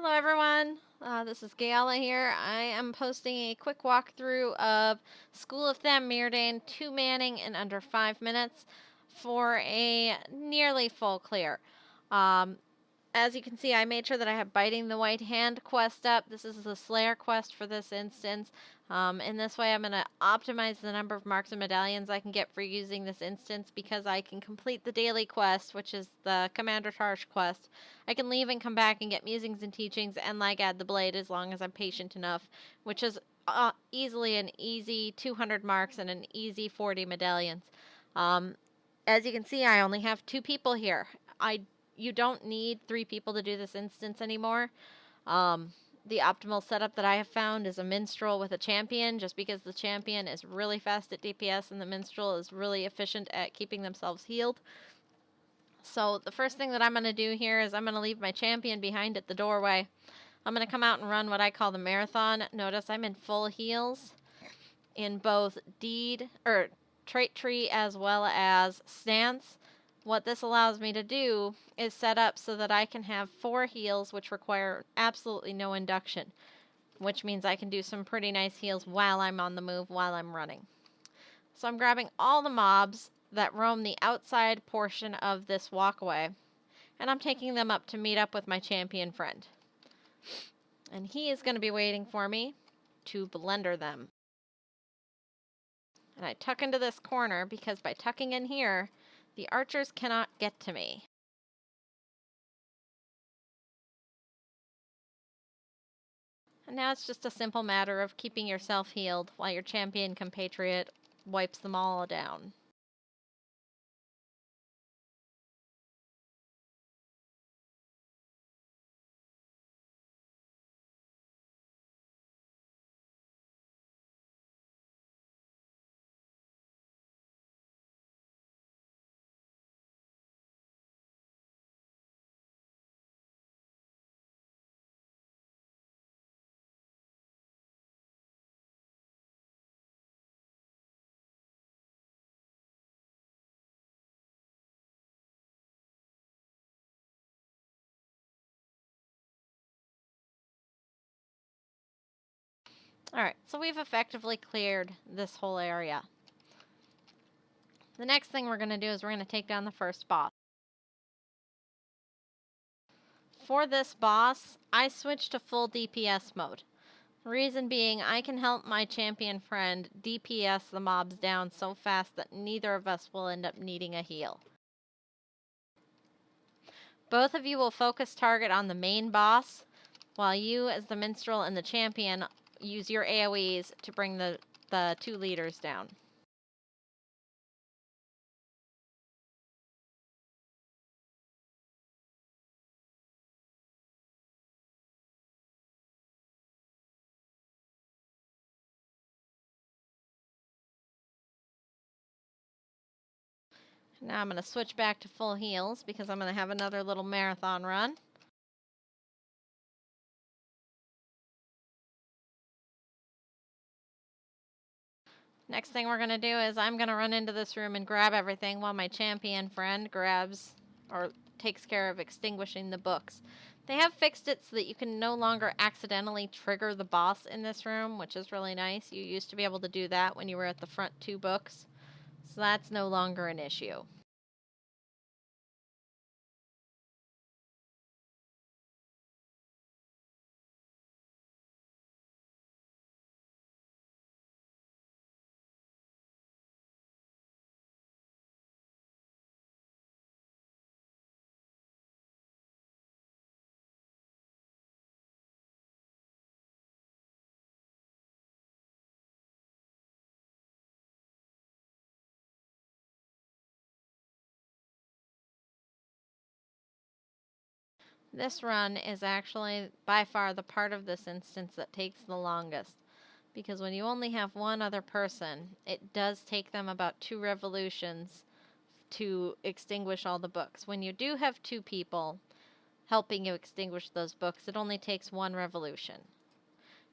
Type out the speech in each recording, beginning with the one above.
Hello everyone, this is Gayala here. I am posting a quick walkthrough of School of Tham Mirdain 2 manning in under 5 minutes for a nearly full clear. As you can see, I made sure that I have Biting the White Hand quest up. This is the Slayer quest for this instance. In this way, I'm going to optimize the number of marks and medallions I can get for using this instance because I can complete the daily quest, which is the Commander Tarsh quest. I can leave and come back and get musings and teachings and add the blade as long as I'm patient enough, which is easily an easy 200 marks and an easy 40 medallions. As you can see, I only have 2 people here. You don't need 3 people to do this instance anymore. The optimal setup that I have found is a minstrel with a champion, just because the champion is really fast at DPS and the minstrel is really efficient at keeping themselves healed. So the first thing that I'm going to do here is I'm going to leave my champion behind at the doorway. I'm going to come out and run what I call the marathon. Notice I'm in full heals in both trait tree as well as stance. What this allows me to do is set up so that I can have 4 heals which require absolutely no induction, which means I can do some pretty nice heals while I'm on the move, while I'm running. So I'm grabbing all the mobs that roam the outside portion of this walkway, and I'm taking them up to meet up with my champion friend. And he is going to be waiting for me to blender them. And I tuck into this corner because by tucking in here, the archers cannot get to me. And now it's just a simple matter of keeping yourself healed while your champion compatriot wipes them all down. Alright, so we've effectively cleared this whole area. The next thing we're going to do is we're going to take down the first boss. For this boss, I switched to full DPS mode. Reason being, I can help my champion friend DPS the mobs down so fast that neither of us will end up needing a heal. Both of you will focus target on the main boss, while you, as the minstrel and the champion, use your AoEs to bring the 2 leaders down. Now I'm going to switch back to full heals because I'm going to have another little marathon run. Next thing we're going to do is I'm going to run into this room and grab everything while my champion friend grabs or takes care of extinguishing the books. They have fixed it so that you can no longer accidentally trigger the boss in this room, which is really nice. You used to be able to do that when you were at the front 2 books, so that's no longer an issue. This run is actually by far the part of this instance that takes the longest, because when you only have one other person, it does take them about 2 revolutions to extinguish all the books. When you do have 2 people helping you extinguish those books, it only takes 1 revolution.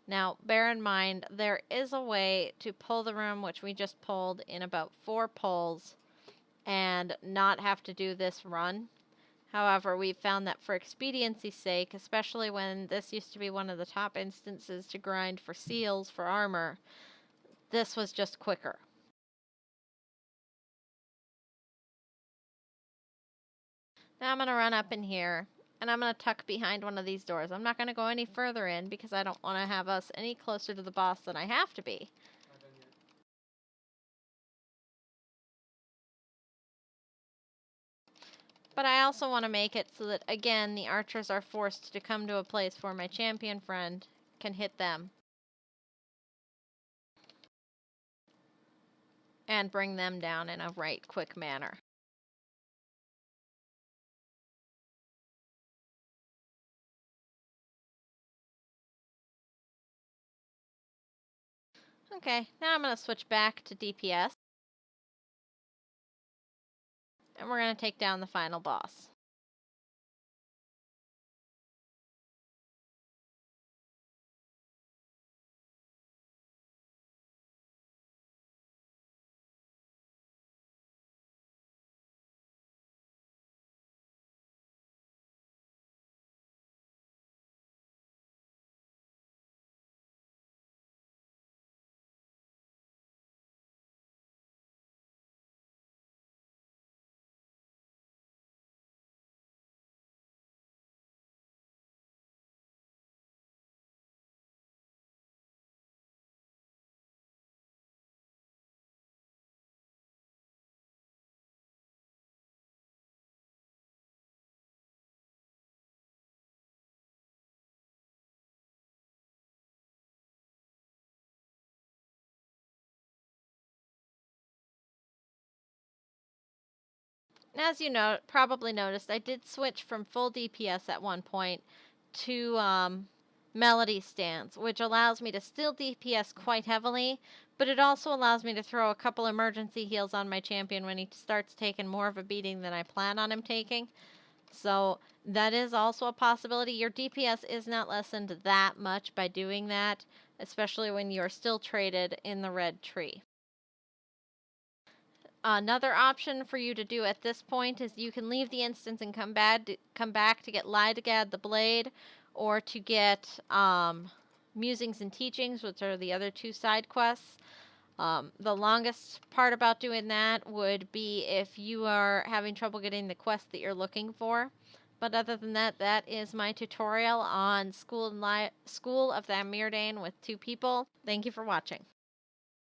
Now, bear in mind, there is a way to pull the room, which we just pulled in about 4 pulls, and not have to do this run. However, we've found that for expediency's sake, especially when this used to be one of the top instances to grind for seals for armor, this was just quicker. Now I'm going to run up in here, and I'm going to tuck behind one of these doors. I'm not going to go any further in because I don't want to have us any closer to the boss than I have to be. But I also want to make it so that, again, the archers are forced to come to a place where my champion friend can hit them and bring them down in a quick manner. Okay, now I'm going to switch back to DPS. And we're going to take down the final boss. As you probably noticed, I did switch from full DPS at one point to Melody stance, which allows me to still DPS quite heavily, but it also allows me to throw a couple emergency heals on my champion when he starts taking more of a beating than I plan on him taking. So that is also a possibility. Your DPS is not lessened that much by doing that, especially when you're still traded in the red tree. Another option for you to do at this point is you can leave the instance and come back to get Lydgad the Blade, or to get Musings and Teachings, which are the other two side quests. The longest part about doing that would be if you are having trouble getting the quest that you're looking for. But other than that, that is my tutorial on School of the Mirdain with 2 people. Thank you for watching.